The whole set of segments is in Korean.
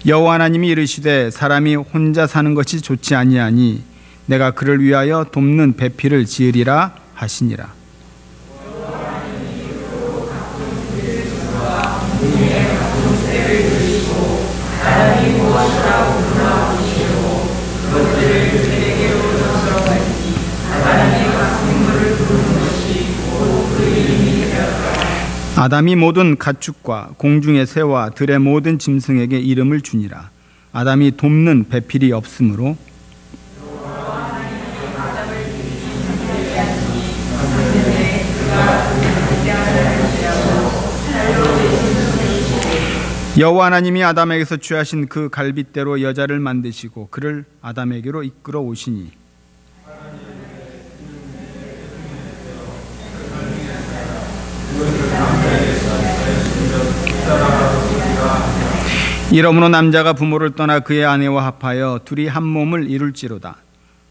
여호와 하나님이 이르시되 사람이 혼자 사는 것이 좋지 아니하니 내가 그를 위하여 돕는 배필을 지으리라 하시니라. 아담이 모든 가축과 공중의 새와 들의 모든 짐승에게 이름을 주니라. 아담이 돕는 배필이 없으므로 여호와 하나님이 아담에게서 취하신 그 갈빗대로 여자를 만드시고 그를 아담에게로 이끌어 오시니 이러므로 남자가 부모를 떠나 그의 아내와 합하여 둘이 한 몸을 이룰지로다.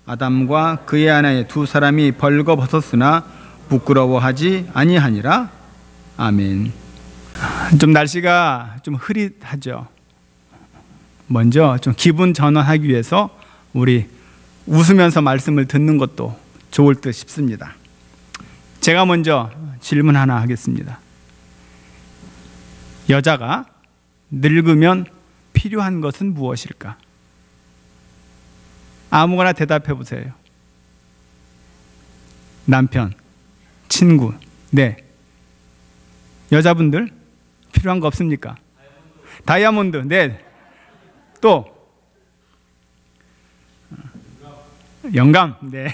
아담과 그의 아내 두 사람이 벌거벗었으나 부끄러워하지 아니하니라. 아멘. 좀 날씨가 좀 흐릿하죠. 먼저 좀 기분 전환하기 위해서 우리 웃으면서 말씀을 듣는 것도 좋을 듯 싶습니다. 제가 먼저 질문 하나 하겠습니다. 여자가 늙으면 필요한 것은 무엇일까? 아무거나 대답해 보세요. 남편, 친구, 네. 여자분들 필요한 거 없습니까? 다이아몬드, 네. 또 영감, 네.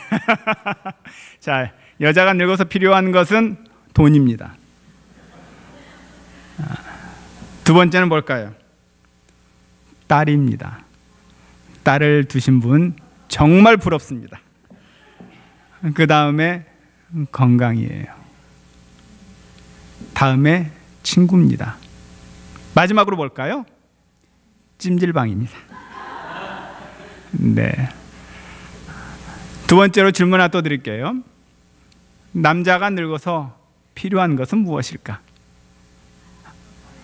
자, 여자가 늙어서 필요한 것은 돈입니다. 두 번째는 뭘까요? 딸입니다. 딸을 두신 분 정말 부럽습니다. 그 다음에 건강이에요. 다음에 친구입니다. 마지막으로 뭘까요? 찜질방입니다. 네. 두 번째로 질문 하나 또 드릴게요. 남자가 늙어서 필요한 것은 무엇일까?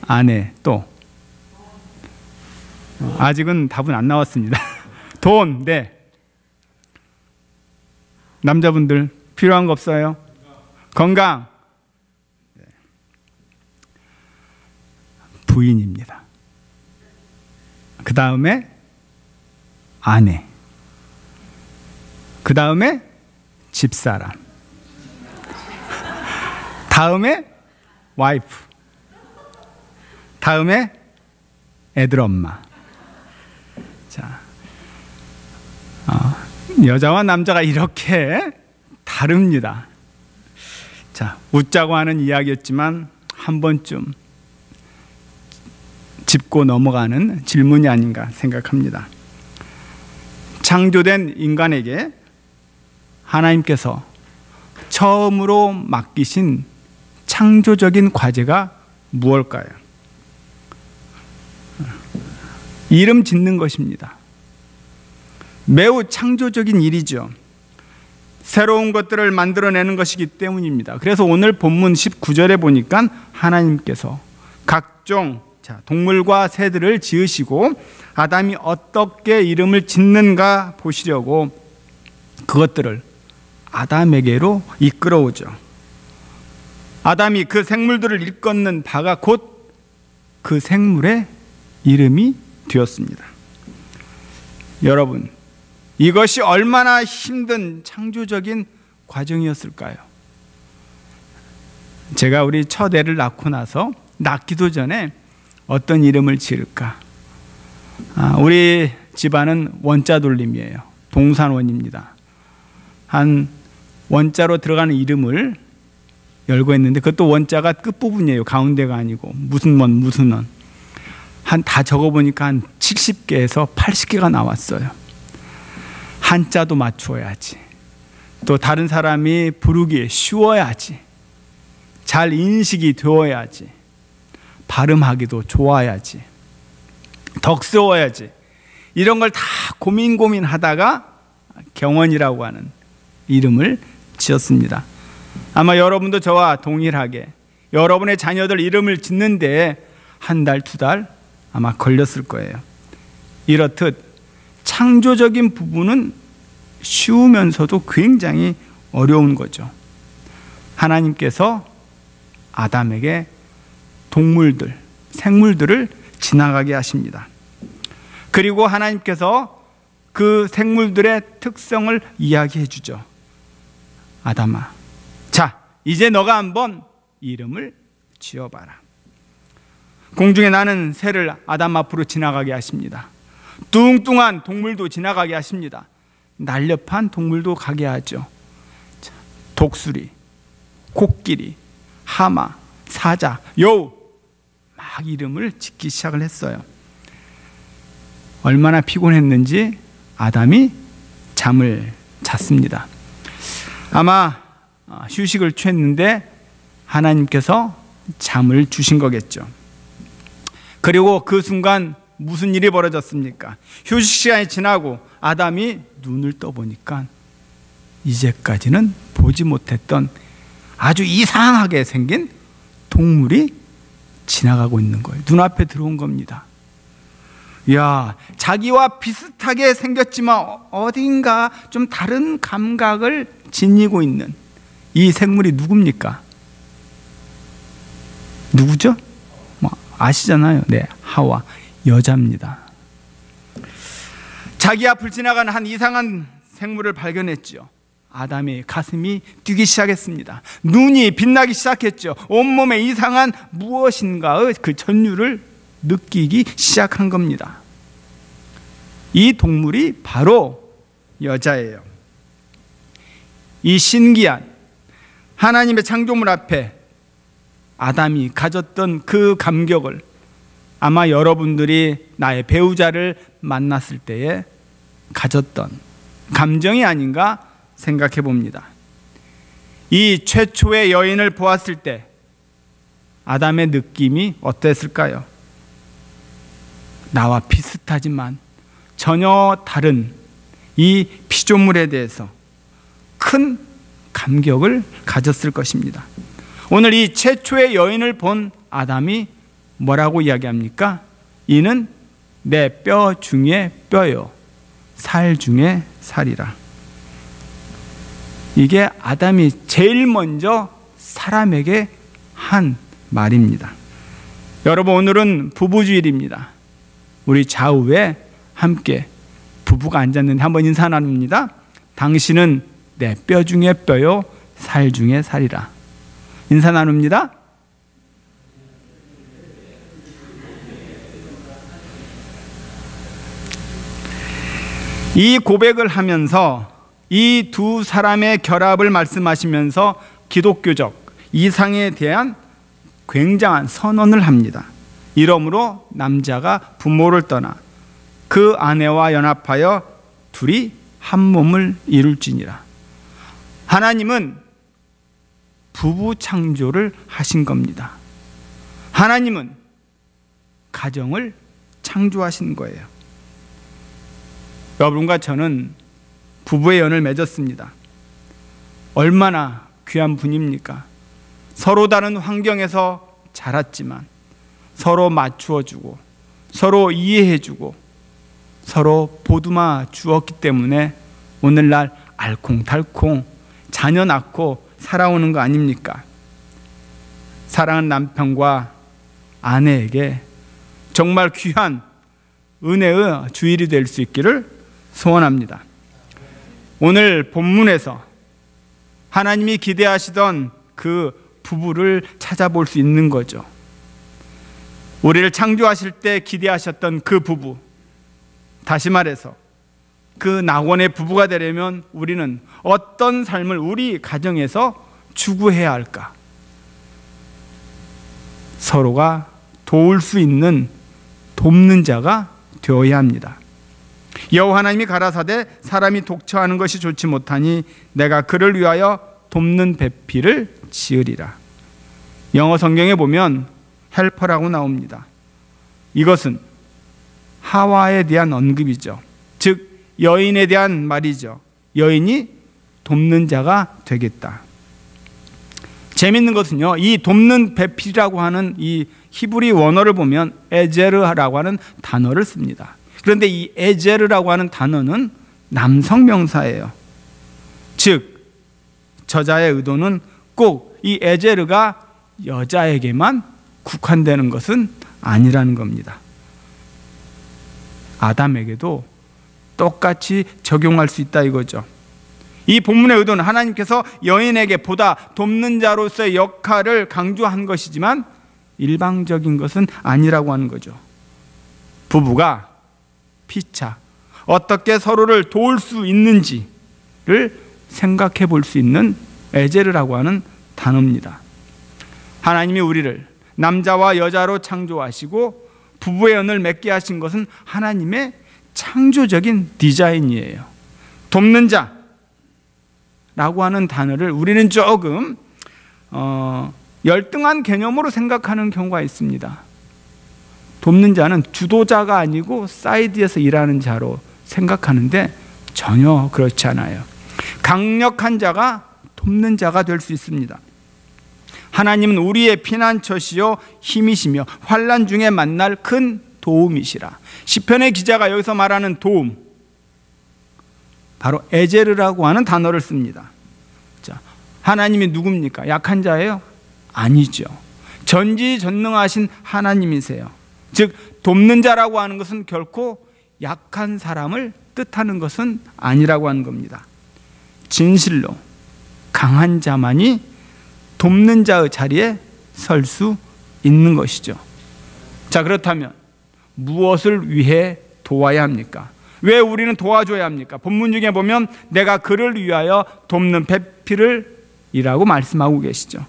아내, 또 아직은 답은 안 나왔습니다. 돈, 네. 남자분들 필요한 거 없어요? 건강, 네. 부인입니다. 그 다음에 아내, 그 다음에 집사람, 다음에 와이프, 다음에 애들 엄마. 자, 여자와 남자가 이렇게 다릅니다. 자, 웃자고 하는 이야기였지만 한 번쯤 짚고 넘어가는 질문이 아닌가 생각합니다. 창조된 인간에게 하나님께서 처음으로 맡기신 창조적인 과제가 무엇일까요? 이름 짓는 것입니다. 매우 창조적인 일이죠. 새로운 것들을 만들어내는 것이기 때문입니다. 그래서 오늘 본문 19절에 보니까 하나님께서 각종 동물과 새들을 지으시고 아담이 어떻게 이름을 짓는가 보시려고 그것들을 아담에게로 이끌어오죠. 아담이 그 생물들을 일컫는 바가 곧 그 생물의 이름이 되었습니다. 여러분, 이것이 얼마나 힘든 창조적인 과정이었을까요? 제가 우리 첫 애를 낳고 나서 낳기도 전에 어떤 이름을 지을까? 우리 집안은 원자 돌림이에요. 동산원입니다. 한 원자로 들어가는 이름을 열고 했는데 그것도 원자가 끝부분이에요. 가운데가 아니고 무슨 원 무슨 원. 다 적어보니까 한 70개에서 80개가 나왔어요. 한자도 맞추어야지. 또 다른 사람이 부르기 쉬워야지. 잘 인식이 되어야지. 발음하기도 좋아야지. 덕스러워야지. 이런 걸 다 고민하다가 경원이라고 하는 이름을 지었습니다. 아마 여러분도 저와 동일하게 여러분의 자녀들 이름을 짓는데 한 달, 두 달 아마 걸렸을 거예요. 이렇듯 창조적인 부분은 쉬우면서도 굉장히 어려운 거죠. 하나님께서 아담에게 동물들, 생물들을 지나가게 하십니다. 그리고 하나님께서 그 생물들의 특성을 이야기해 주죠. 아담아, 자, 이제 너가 한번 이름을 지어봐라. 공중에 나는 새를 아담 앞으로 지나가게 하십니다. 뚱뚱한 동물도 지나가게 하십니다. 날렵한 동물도 가게 하죠. 독수리, 코끼리, 하마, 사자, 여우, 막 이름을 짓기 시작을 했어요. 얼마나 피곤했는지 아담이 잠을 잤습니다. 아마 휴식을 취했는데 하나님께서 잠을 주신 거겠죠. 그리고 그 순간 무슨 일이 벌어졌습니까? 휴식 시간이 지나고 아담이 눈을 떠보니까 이제까지는 보지 못했던 아주 이상하게 생긴 동물이 지나가고 있는 거예요. 눈앞에 들어온 겁니다. 이야, 자기와 비슷하게 생겼지만 어딘가 좀 다른 감각을 지니고 있는 이 생물이 누굽니까? 누구죠? 뭐 아시잖아요. 네, 하와, 여자입니다. 자기 앞을 지나가는 한 이상한 생물을 발견했죠. 아담의 가슴이 뛰기 시작했습니다. 눈이 빛나기 시작했죠. 온몸에 이상한 무엇인가의 그 전율을 느끼기 시작한 겁니다. 이 동물이 바로 여자예요. 이 신기한 하나님의 창조물 앞에 아담이 가졌던 그 감격을 아마 여러분들이 나의 배우자를 만났을 때에 가졌던 감정이 아닌가 생각해 봅니다. 이 최초의 여인을 보았을 때 아담의 느낌이 어땠을까요? 나와 비슷하지만 전혀 다른 이 피조물에 대해서 큰 감격을 가졌을 것입니다. 오늘 이 최초의 여인을 본 아담이 뭐라고 이야기합니까? 이는 내 뼈 중에 뼈요, 살 중에 살이라. 이게 아담이 제일 먼저 사람에게 한 말입니다. 여러분, 오늘은 부부주일입니다. 우리 좌우에 함께 부부가 앉았는데 한번 인사 나눕니다. 당신은 내 뼈 중에 뼈요, 살 중에 살이라. 인사 나눕니다. 이 고백을 하면서 이 두 사람의 결합을 말씀하시면서 기독교적 이상에 대한 굉장한 선언을 합니다. 이러므로 남자가 부모를 떠나 그 아내와 연합하여 둘이 한 몸을 이룰지니라. 하나님은 부부 창조를 하신 겁니다. 하나님은 가정을 창조하신 거예요. 여러분과 저는 부부의 연을 맺었습니다. 얼마나 귀한 분입니까? 서로 다른 환경에서 자랐지만 서로 맞추어주고 서로 이해해주고 서로 보듬어 주었기 때문에 오늘날 알콩달콩 자녀 낳고 살아오는 거 아닙니까? 사랑하는 남편과 아내에게 정말 귀한 은혜의 주일이 될 수 있기를 소원합니다. 오늘 본문에서 하나님이 기대하시던 그 부부를 찾아볼 수 있는 거죠. 우리를 창조하실 때 기대하셨던 그 부부, 다시 말해서 그 낙원의 부부가 되려면 우리는 어떤 삶을 우리 가정에서 추구해야 할까? 서로가 도울 수 있는 돕는 자가 되어야 합니다. 여호와 하나님이 가라사대 사람이 독처하는 것이 좋지 못하니 내가 그를 위하여 돕는 배필을 지으리라. 영어 성경에 보면 헬퍼라고 나옵니다. 이것은 하와에 대한 언급이죠. 즉 여인에 대한 말이죠. 여인이 돕는 자가 되겠다. 재밌는 것은요, 이 돕는 배필이라고 하는 이 히브리 원어를 보면 에제르라고 하는 단어를 씁니다. 그런데 이 에제르라고 하는 단어는 남성 명사예요. 즉 저자의 의도는 꼭 이 에제르가 여자에게만 국한되는 것은 아니라는 겁니다. 아담에게도 똑같이 적용할 수 있다 이거죠. 이 본문의 의도는 하나님께서 여인에게 보다 돕는 자로서의 역할을 강조한 것이지만 일방적인 것은 아니라고 하는 거죠. 부부가 피차 어떻게 서로를 도울 수 있는지를 생각해 볼 수 있는 에제르라고 하는 단어입니다. 하나님이 우리를 남자와 여자로 창조하시고 부부의 연을 맺게 하신 것은 하나님의 창조적인 디자인이에요. 돕는 자라고 하는 단어를 우리는 조금 열등한 개념으로 생각하는 경우가 있습니다. 돕는 자는 주도자가 아니고 사이드에서 일하는 자로 생각하는데 전혀 그렇지 않아요. 강력한 자가 돕는 자가 될 수 있습니다. 하나님은 우리의 피난처시요 힘이시며 환난 중에 만날 큰 도움이시라. 시편의 기자가 여기서 말하는 도움, 바로 에제르라고 하는 단어를 씁니다. 자, 하나님이 누굽니까? 약한 자예요? 아니죠. 전지전능하신 하나님이세요. 즉 돕는 자라고 하는 것은 결코 약한 사람을 뜻하는 것은 아니라고 하는 겁니다. 진실로 강한 자만이 돕는 자의 자리에 설 수 있는 것이죠. 자, 그렇다면 무엇을 위해 도와야 합니까? 왜 우리는 도와줘야 합니까? 본문 중에 보면 내가 그를 위하여 돕는 배필을 이라고 말씀하고 계시죠.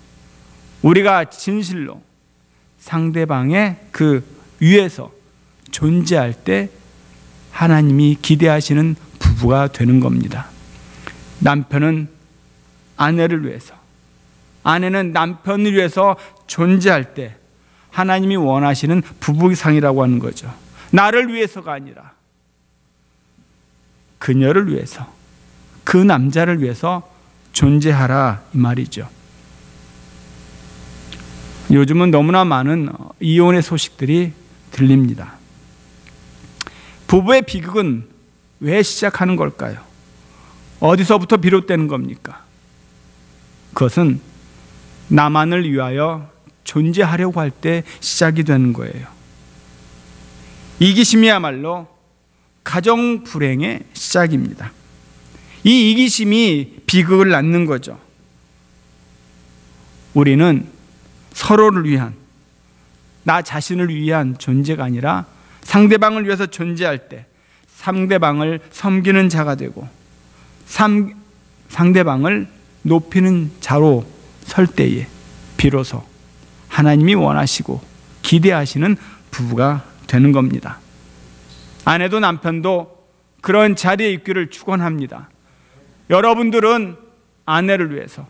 우리가 진실로 상대방의 그 위에서 존재할 때 하나님이 기대하시는 부부가 되는 겁니다. 남편은 아내를 위해서, 아내는 남편을 위해서 존재할 때 하나님이 원하시는 부부상이라고 하는 거죠. 나를 위해서가 아니라 그녀를 위해서, 그 남자를 위해서 존재하라 이 말이죠. 요즘은 너무나 많은 이혼의 소식들이 들립니다. 부부의 비극은 왜 시작하는 걸까요? 어디서부터 비롯되는 겁니까? 그것은 나만을 위하여 존재하려고 할 때 시작이 되는 거예요. 이기심이야말로 가정 불행의 시작입니다. 이 이기심이 비극을 낳는 거죠. 우리는 서로를 위한, 나 자신을 위한 존재가 아니라 상대방을 위해서 존재할 때 상대방을 섬기는 자가 되고 상대방을 높이는 자로 설 때에 비로소 하나님이 원하시고 기대하시는 부부가 되는 겁니다. 아내도 남편도 그런 자리에 있기를 축원합니다. 여러분들은 아내를 위해서,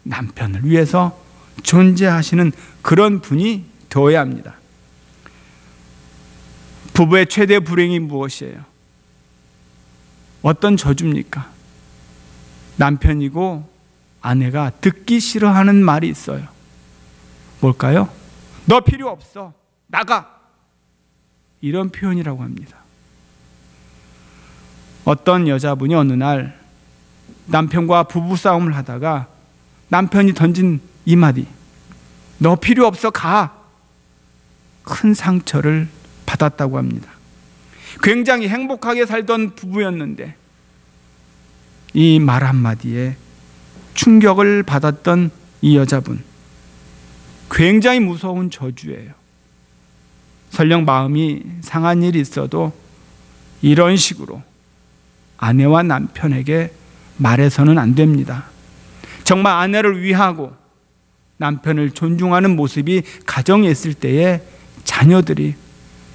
남편을 위해서 존재하시는 그런 분이 되어야 합니다. 부부의 최대 불행이 무엇이에요? 어떤 저주입니까? 남편이고 아내가 듣기 싫어하는 말이 있어요. 뭘까요? 너 필요 없어, 나가, 이런 표현이라고 합니다. 어떤 여자분이 어느 날 남편과 부부싸움을 하다가 남편이 던진 이 마디, 너 필요 없어, 가, 큰 상처를 받았다고 합니다. 굉장히 행복하게 살던 부부였는데 이 말 한마디에 충격을 받았던 이 여자분, 굉장히 무서운 저주예요. 설령 마음이 상한 일이 있어도 이런 식으로 아내와 남편에게 말해서는 안 됩니다. 정말 아내를 위하고 남편을 존중하는 모습이 가정에 있을 때에 자녀들이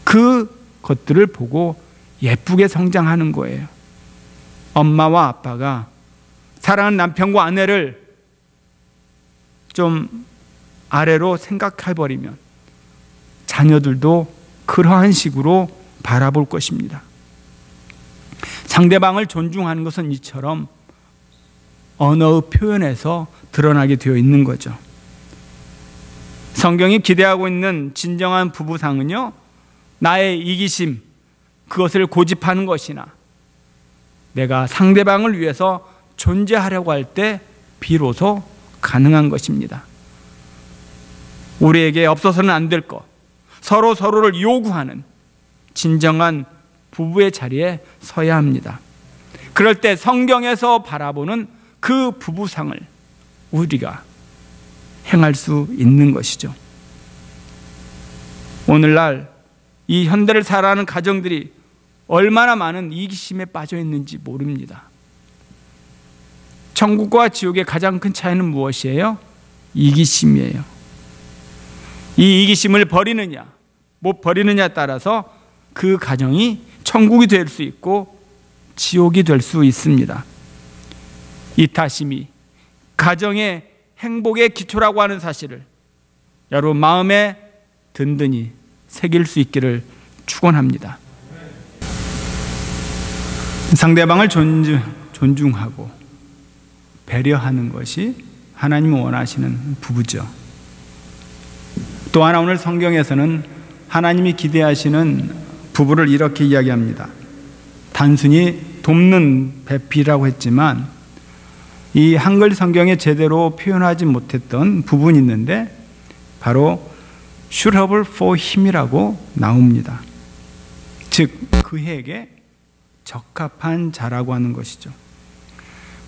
그 것들을 보고 예쁘게 성장하는 거예요. 엄마와 아빠가 사랑하는 남편과 아내를 좀 아래로 생각해버리면 자녀들도 그러한 식으로 바라볼 것입니다. 상대방을 존중하는 것은 이처럼 언어의 표현에서 드러나게 되어 있는 거죠. 성경이 기대하고 있는 진정한 부부상은요, 나의 이기심, 그것을 고집하는 것이나 내가 상대방을 위해서 존재하려고 할 때 비로소 가능한 것입니다. 우리에게 없어서는 안 될 것, 서로 서로를 요구하는 진정한 부부의 자리에 서야 합니다. 그럴 때 성경에서 바라보는 그 부부상을 우리가 행할 수 있는 것이죠. 오늘날 이 현대를 살아가는 가정들이 얼마나 많은 이기심에 빠져 있는지 모릅니다. 천국과 지옥의 가장 큰 차이는 무엇이에요? 이기심이에요. 이 이기심을 버리느냐 못 버리느냐에 따라서 그 가정이 천국이 될 수 있고 지옥이 될 수 있습니다. 이타심이 가정의 행복의 기초라고 하는 사실을 여러분 마음에 든든히 새길 수 있기를 축원합니다. 상대방을 존중하고 배려하는 것이 하나님이 원하시는 부부죠. 또 하나 오늘 성경에서는 하나님이 기대하시는 부부를 이렇게 이야기합니다. 단순히 돕는 배필이라고 했지만 이 한글 성경에 제대로 표현하지 못했던 부분이 있는데 바로 suitable for him이라고 나옵니다. 즉 그에게 적합한 자라고 하는 것이죠.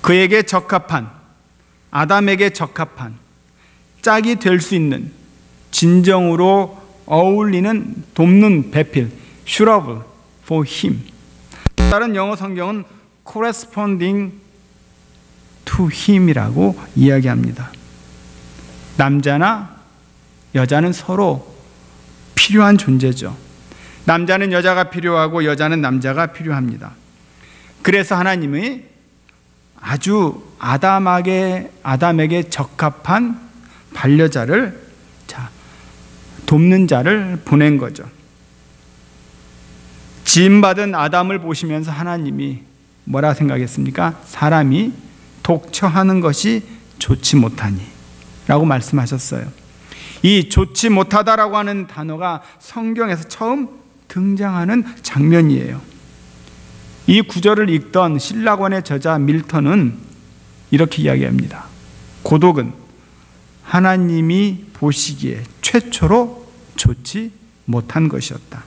그에게 적합한, 아담에게 적합한 짝이 될 수 있는 진정으로 어울리는 돕는 배필 suitable for him. 다른 영어 성경은 corresponding to him이라고 이야기합니다. 남자나 여자는 서로 필요한 존재죠. 남자는 여자가 필요하고 여자는 남자가 필요합니다. 그래서 하나님이 아주 아담에게 적합한 반려자를 돕는 자를 보낸 거죠. 지음받은 아담을 보시면서 하나님이 뭐라 생각했습니까? 사람이 독처하는 것이 좋지 못하니 라고 말씀하셨어요. 이 좋지 못하다라고 하는 단어가 성경에서 처음 등장하는 장면이에요. 이 구절을 읽던 신라권의 저자 밀턴은 이렇게 이야기합니다. 고독은 하나님이 보시기에 최초로 좋지 못한 것이었다.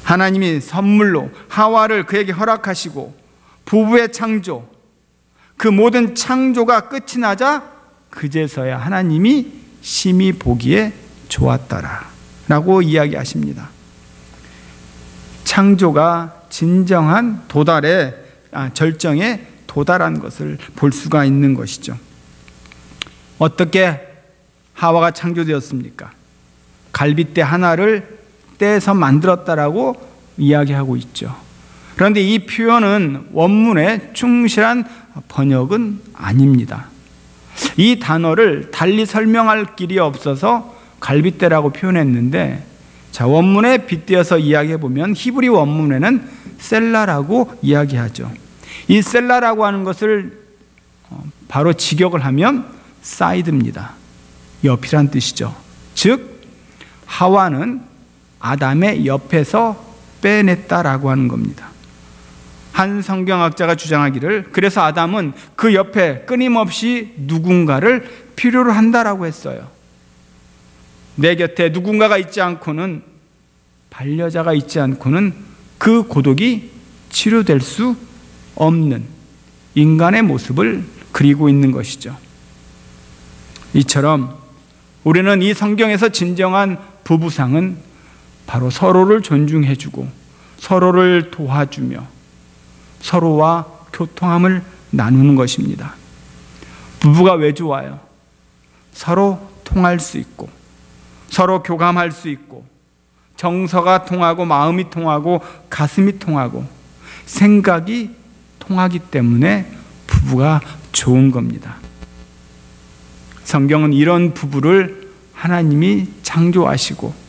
하나님이 선물로 하와를 그에게 허락하시고 부부의 창조, 그 모든 창조가 끝이 나자 그제서야 하나님이 심히 보기에 좋았더라 라고 이야기하십니다. 창조가 진정한 절정에 도달한 것을 볼 수가 있는 것이죠. 어떻게 하와가 창조되었습니까? 갈빗대 하나를 떼서 만들었다라고 이야기하고 있죠. 그런데 이 표현은 원문의 충실한 번역은 아닙니다. 이 단어를 달리 설명할 길이 없어서 갈빗대라고 표현했는데, 원문에 빗대어서 이야기해 보면 히브리 원문에는 셀라라고 이야기하죠. 이 셀라라고 하는 것을 바로 직역을 하면 사이드입니다. 옆이란 뜻이죠. 즉 하와는 아담의 옆에서 빼냈다라고 하는 겁니다. 한 성경학자가 주장하기를 그래서 아담은 그 옆에 끊임없이 누군가를 필요로 한다라고 했어요. 내 곁에 누군가가 있지 않고는, 반려자가 있지 않고는 그 고독이 치료될 수 없는 인간의 모습을 그리고 있는 것이죠. 이처럼 우리는 이 성경에서 진정한 부부상은 바로 서로를 존중해주고 서로를 도와주며 서로와 교통함을 나누는 것입니다. 부부가 왜 좋아요? 서로 통할 수 있고 서로 교감할 수 있고 정서가 통하고 마음이 통하고 가슴이 통하고 생각이 통하기 때문에 부부가 좋은 겁니다. 성경은 이런 부부를 하나님이 창조하시고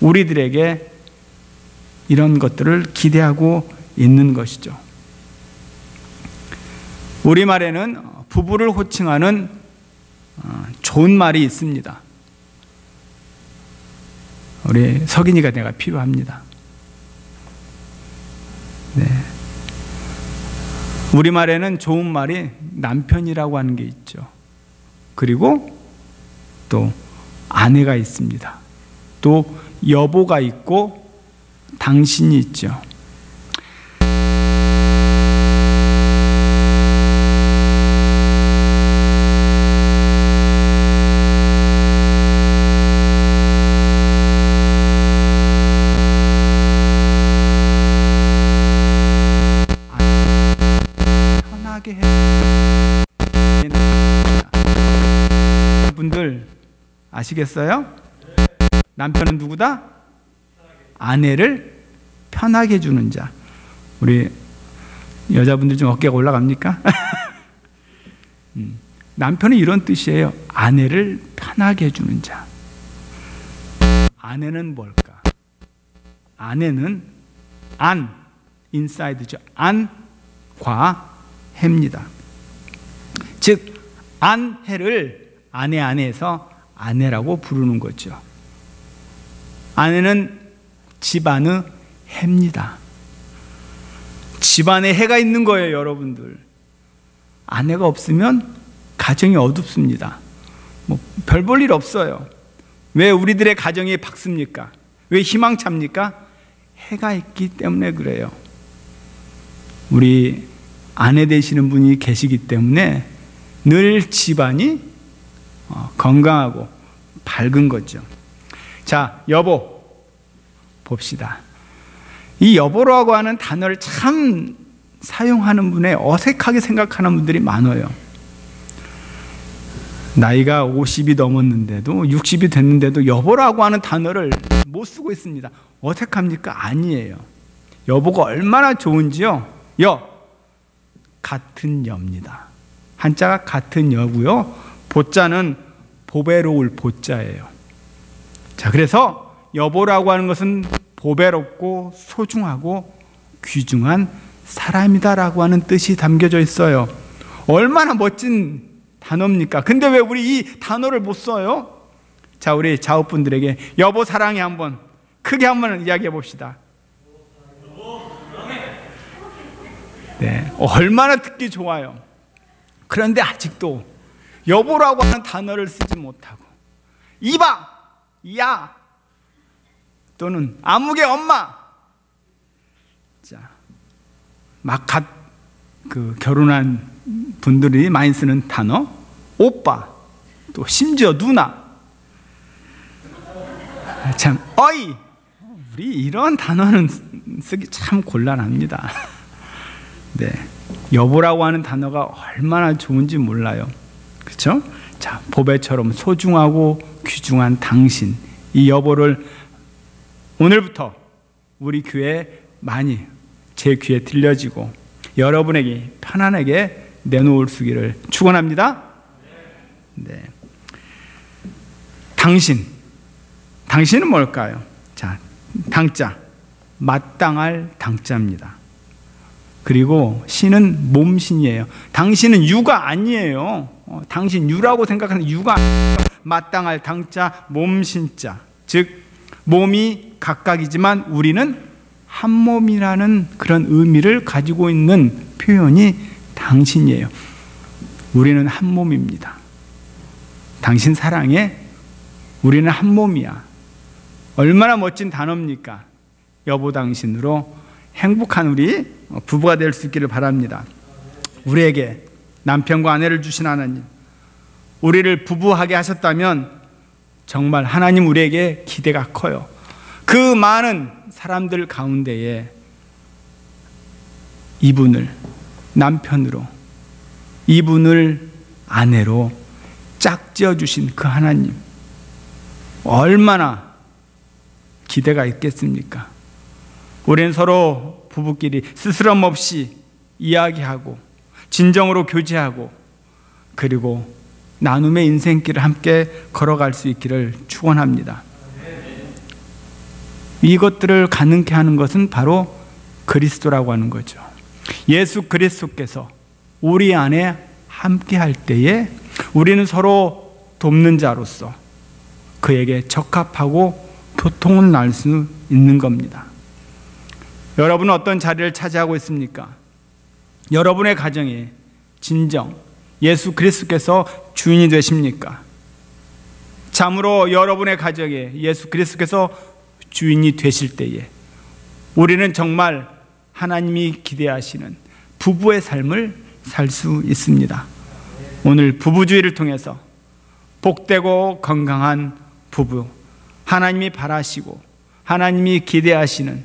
우리들에게 이런 것들을 기대하고 있는 것이죠. 우리말에는 부부를 호칭하는 좋은 말이 있습니다. 우리 석인이가 내가 필요합니다. 우리말에는 좋은 말이 남편이라고 하는 게 있죠. 그리고 또 아내가 있습니다. 또 여보가 있고 당신이 있죠. 편하게 해. 분들 아시겠어요? 남편은 누구다? 아내를 편하게 해주는 자. 우리 여자분들 좀 어깨가 올라갑니까? 남편은 이런 뜻이에요. 아내를 편하게 해주는 자. 아내는 뭘까? 아내는 안, 인사이드죠. 안과 해입니다. 즉 안해를 아내 안에서 아내라고 부르는 거죠. 아내는 집안의 해입니다. 집안에 해가 있는 거예요, 여러분들. 아내가 없으면 가정이 어둡습니다. 뭐 별 볼 일 없어요. 왜 우리들의 가정이 밝습니까? 왜 희망찹니까? 해가 있기 때문에 그래요. 우리 아내 되시는 분이 계시기 때문에 늘 집안이 건강하고 밝은 거죠. 자, 여보 봅시다. 이 여보라고 하는 단어를 참 사용하는 분에 어색하게 생각하는 분들이 많아요. 나이가 50이 넘었는데도 60이 됐는데도 여보라고 하는 단어를 못 쓰고 있습니다. 어색합니까? 아니에요. 여보가 얼마나 좋은지요. 같은 여입니다. 한자가 같은 여고요. 보자는 보배로울 보자예요. 자, 그래서 여보라고 하는 것은 보배롭고 소중하고 귀중한 사람이다라고 하는 뜻이 담겨져 있어요. 얼마나 멋진 단어입니까? 근데 왜 우리 이 단어를 못 써요? 자, 우리 자우분들에게 여보 사랑해 한번 크게 한번 이야기해 봅시다. 네, 얼마나 듣기 좋아요. 그런데 아직도 여보라고 하는 단어를 쓰지 못하고 이봐, 야 또는 아무개 엄마. 자, 막 결혼한 분들이 많이 쓰는 단어 오빠, 또 심지어 누나. 참 어이, 우리 이런 단어는 쓰기 참 곤란합니다. 네, 여보라고 하는 단어가 얼마나 좋은지 몰라요. 그렇죠? 자, 보배처럼 소중하고 귀중한 당신, 이 여보를 오늘부터 우리 교회에 많이 제 귀에 들려지고 여러분에게 편안하게 내놓을 수 있기를 축원합니다. 네. 당신은 뭘까요? 자, 당자, 마땅할 당자입니다. 그리고 신은 몸신이에요. 당신은 유가 아니에요. 당신 유라고 생각하는 유가 아니에요. 마땅할 당자, 몸신자. 즉 몸이 각각이지만 우리는 한 몸이라는 그런 의미를 가지고 있는 표현이 당신이에요. 우리는 한 몸입니다. 당신 사랑해. 우리는 한 몸이야. 얼마나 멋진 단어입니까? 여보 당신으로 행복한 우리 부부가 될 수 있기를 바랍니다. 우리에게 남편과 아내를 주신 하나님, 우리를 부부하게 하셨다면 정말 하나님 우리에게 기대가 커요. 그 많은 사람들 가운데에 이분을 남편으로, 이분을 아내로 짝지어 주신 그 하나님, 얼마나 기대가 있겠습니까? 우리는 서로 부부끼리 스스럼 없이 이야기하고 진정으로 교제하고 그리고 나눔의 인생길을 함께 걸어갈 수 있기를 축원합니다. 이것들을 가능케 하는 것은 바로 그리스도라고 하는 거죠. 예수 그리스도께서 우리 안에 함께 할 때에 우리는 서로 돕는 자로서 그에게 적합하고 교통을 날 수 있는 겁니다. 여러분은 어떤 자리를 차지하고 있습니까? 여러분의 가정에 진정 예수 그리스도께서 주인이 되십니까? 참으로 여러분의 가정에 예수 그리스도께서 주인이 되실 때에 우리는 정말 하나님이 기대하시는 부부의 삶을 살 수 있습니다. 오늘 부부주의를 통해서 복되고 건강한 부부, 하나님이 바라시고 하나님이 기대하시는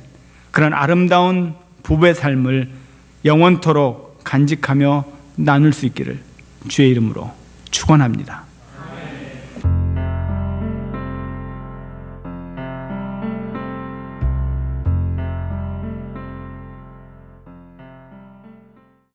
그런 아름다운 부부의 삶을 영원토록 간직하며 나눌 수 있기를 주의 이름으로 축원합니다.